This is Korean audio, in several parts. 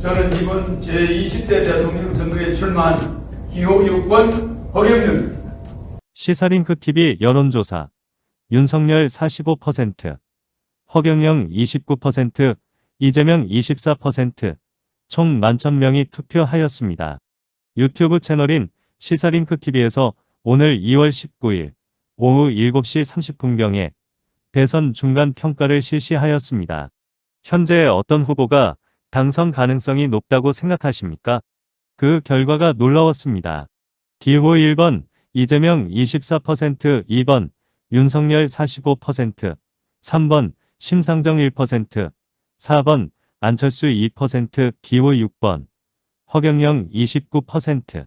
저는 이번 제20대 대통령 선거에 출마한 기호 6번 허경영입니다. 시사링크TV 여론조사 윤석열 45%, 허경영 29%, 이재명 24%, 총 만천명이 투표하였습니다. 유튜브 채널인 시사링크TV에서 오늘 2월 19일 오후 7시 30분경에 대선 중간 평가를 실시하였습니다. 현재 어떤 후보가 당선 가능성이 높다고 생각하십니까? 그 결과가 놀라웠습니다. 기호 1번 이재명 24%, 2번 윤석열 45%, 3번 심상정 1%, 4번 안철수 2%, 기호 6번 허경영 29%.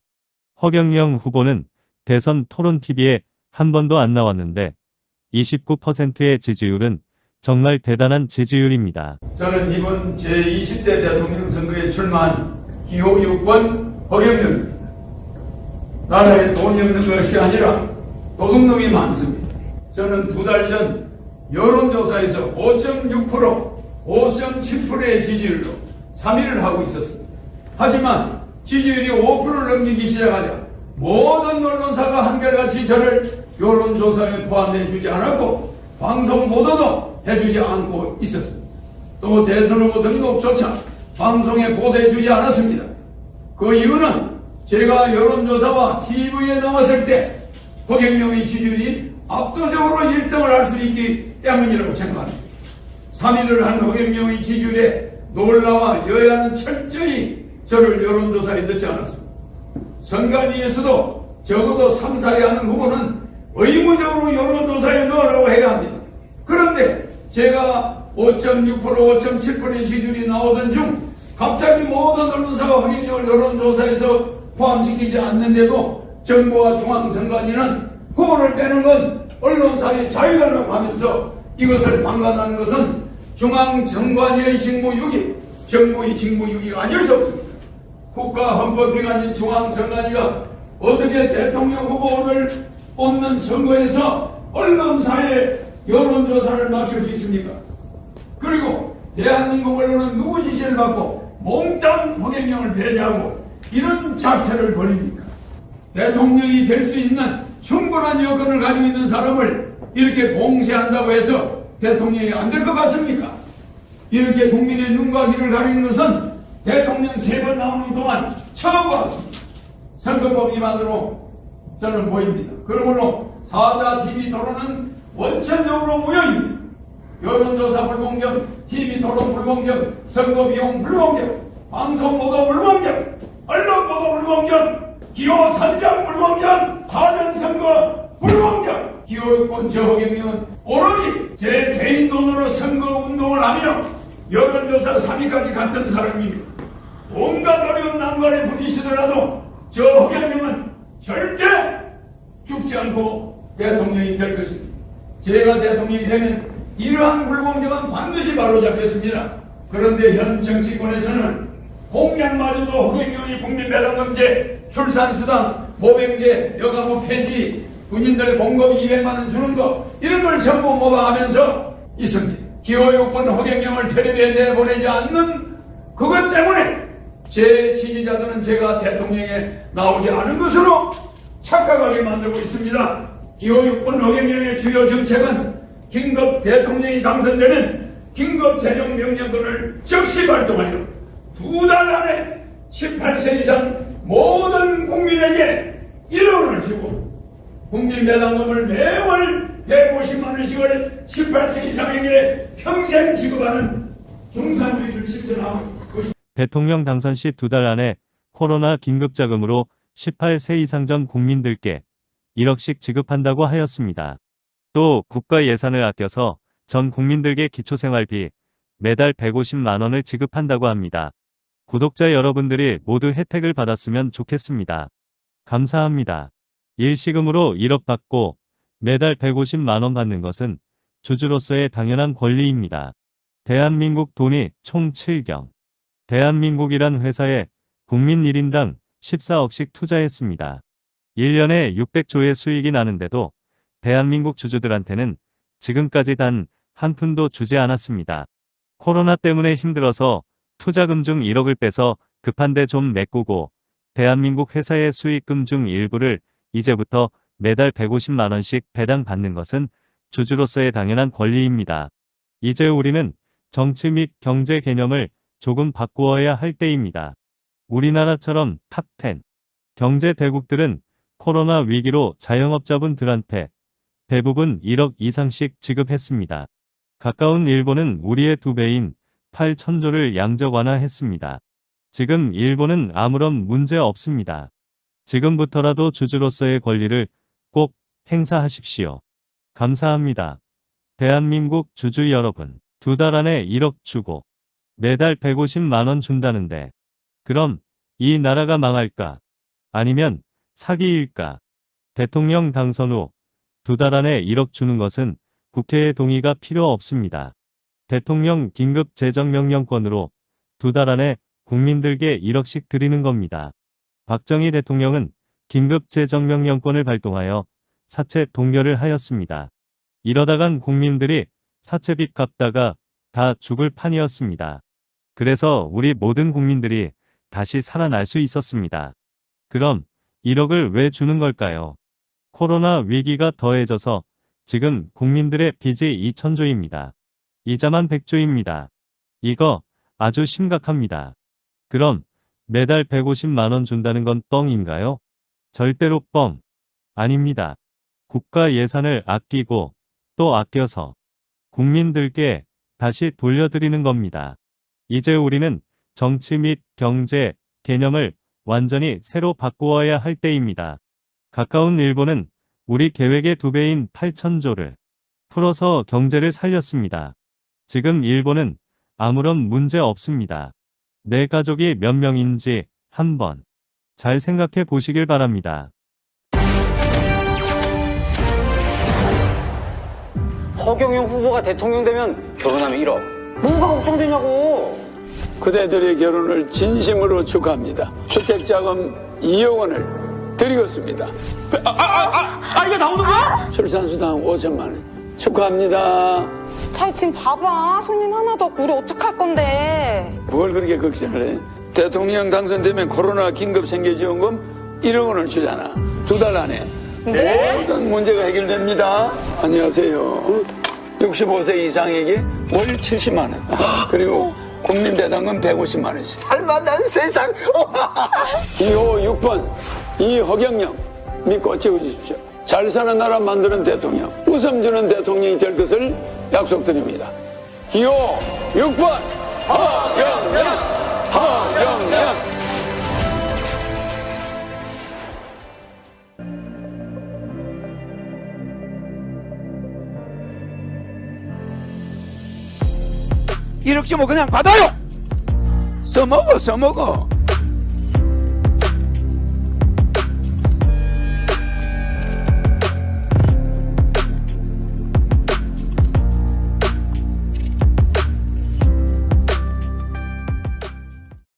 허경영 후보는 대선 토론TV에 한 번도 안 나왔는데 29%의 지지율은 정말 대단한 지지율입니다. 저는 이번 제20대 대통령 선거에 출마한 기호 6번 허경영입니다. 나라에 돈이 없는 것이 아니라 도둑놈이 많습니다. 저는 2달 전 여론조사에서 5.6%, 5.7%의 지지율로 3위를 하고 있었습니다. 하지만 지지율이 5%를 넘기기 시작하자 모든 언론사가 한결같이 저를 여론조사에 포함해 주지 않았고 방송 보도도 해주지 않고 있었습니다. 또 대선 후보 등록조차 방송에 보도해 주지 않았습니다. 그 이유는 제가 여론조사와 TV에 나왔을 때 허경영의 지지율이 압도적으로 1등을 할 수 있기 때문이라고 생각합니다. 3위를 한 허경영의 지지율에 놀라와 여야는 철저히 저를 여론조사에 넣지 않았습니다. 선관위에서도 적어도 3, 4위 하는 후보는 의무적으로 여론조사에 넣으라고 해야 합니다. 그런데 제가 5.6%, 5.7%의 지지율이 나오던 중 갑자기 모든 언론사가 허경영을 여론조사에서 포함시키지 않는데도 정부와 중앙선관위는 후보를 빼는 건 언론사의 자유라고 하면서 이것을 방관하는 것은 중앙선관위의 직무유기, 정부의 직무유기가 아닐 수 없습니다. 국가헌법기관인 중앙선관위가 어떻게 대통령 후보를 뽑는 선거에서 언론사에 여론조사를 맡길 수 있습니까? 그리고 대한민국 언론은 누구 지시를 받고 몽땅 허경영을 배제하고 이런 작태를 벌입니까? 대통령이 될 수 있는 충분한 여건을 가지고 있는 사람을 이렇게 봉쇄한다고 해서 대통령이 안 될 것 같습니까? 이렇게 국민의 눈과 귀를 가리는 것은 대통령 3번 나오는 동안 처음 봤습니다. 선거법 위반으로 저는 보입니다. 그러므로 사자 TV 토론은 원천적으로 무효입니다. 여론조사 불공정, TV 토론 불공정, 선거 비용 불공정, 방송 보도 불공정, 언론 보도 불공정, 기호 선정 불공정, 사전선거 불공정. 기호 6번 저 허경영은 오로지 제 개인 돈으로 선거운동을 하며 여론조사 3위까지 갔던 사람입니다. 온갖 어려운 난관에 부딪히더라도 저 허경영은 절대 죽지 않고 대통령이 될 것입니다. 제가 대통령이 되면 이러한 불공정은 반드시 바로잡겠습니다. 그런데 현 정치권에서는 공약마저도 허경영이 국민배당금제, 출산수당, 모병제, 여가부 폐지, 군인들 봉급 200만원 주는 거 이런 걸 전부 모방하면서 있습니다. 기호 6번 허경영을 텔레비에 내보내지 않는 그것 때문에 제 지지자들은 제가 대통령에 나오지 않은 것으로 착각하게 만들고 있습니다. 기호 6번 허경영의 주요 정책은 긴급 대통령이 당선되는 긴급 재정명령권을 즉시 발동하여 2달 안에 18세 이상 모든 국민에게 1원을 주고 국민배당금을 매월 150만원씩을 18세 이상에게 평생 지급하는 중산주의를 실천하고 대통령 당선 시 2달 안에 코로나 긴급자금으로 18세 이상 전 국민들께 1억씩 지급한다고 하였습니다. 또 국가 예산을 아껴서 전 국민들께 기초생활비 매달 150만 원을 지급한다고 합니다. 구독자 여러분들이 모두 혜택을 받았으면 좋겠습니다. 감사합니다. 일시금으로 1억 받고 매달 150만 원 받는 것은 주주로서의 당연한 권리입니다. 대한민국 돈이 총 7경. 대한민국이란 회사에 국민 1인당 14억씩 투자했습니다. 1년에 600조의 수익이 나는데도 대한민국 주주들한테는 지금까지 단 한 푼도 주지 않았습니다. 코로나 때문에 힘들어서 투자금 중 1억을 빼서 급한데 좀 메꾸고 대한민국 회사의 수익금 중 일부를 이제부터 매달 150만 원씩 배당 받는 것은 주주로서의 당연한 권리입니다. 이제 우리는 정치 및 경제 개념을 조금 바꾸어야 할 때입니다. 우리나라처럼 탑10 경제 대국들은 코로나 위기로 자영업자분들한테 대부분 1억 이상씩 지급했습니다. 가까운 일본은 우리의 2배인 8천조를 양적 완화했습니다. 지금 일본은 아무런 문제 없습니다. 지금부터라도 주주로서의 권리를 꼭 행사하십시오. 감사합니다. 대한민국 주주 여러분, 2달 안에 1억 주고 매달 150만 원 준다는데 그럼 이 나라가 망할까? 아니면 사기일까? 대통령 당선 후 2달 안에 1억 주는 것은 국회의 동의가 필요 없습니다. 대통령 긴급 재정명령권으로 2달 안에 국민들께 1억씩 드리는 겁니다. 박정희 대통령은 긴급 재정명령권을 발동하여 사채 동결을 하였습니다. 이러다간 국민들이 사채빚 갚다가 다 죽을 판이었습니다. 그래서 우리 모든 국민들이 다시 살아날 수 있었습니다. 그럼 1억을 왜 주는 걸까요? 코로나 위기가 더해져서 지금 국민들의 빚이 2천조입니다. 이자만 100조입니다. 이거 아주 심각합니다. 그럼 매달 150만 원 준다는 건 뻥인가요? 절대로 뻥 아닙니다. 국가 예산을 아끼고 또 아껴서 국민들께 다시 돌려드리는 겁니다. 이제 우리는 정치 및 경제 개념을 완전히 새로 바꾸어야 할 때입니다. 가까운 일본은 우리 계획의 2배인 8천조를 풀어서 경제를 살렸습니다. 지금 일본은 아무런 문제 없습니다. 내 가족이 몇 명인지 한번 잘 생각해 보시길 바랍니다. 허경영 후보가 대통령 되면 결혼하면 1억. 뭐가 걱정되냐고. 그대들의 결혼을 진심으로 축하합니다. 주택자금 2억 원을 드리겠습니다. 이거 나오는 거야? 출산수당 5천만 원 축하합니다. 자기 지금 봐봐. 손님 하나도 없고 우리 어떡할 건데. 뭘 그렇게 걱정을 해? 대통령 당선되면 코로나 긴급 생계지원금 1억 원을 주잖아. 2달 안에 모든 문제가 해결됩니다. 안녕하세요. 65세 이상에게 월 70만 원. 그리고 국민배당금 150만 원씩. 살만한 세상. 기호 6번 이허경영 믿고 찍어주십시오. 잘 사는 나라 만드는 대통령, 웃음 주는 대통령이 될 것을 약속드립니다. 기호 6번 허경영. 허경영. 뭐 그냥 받아요. 써먹어.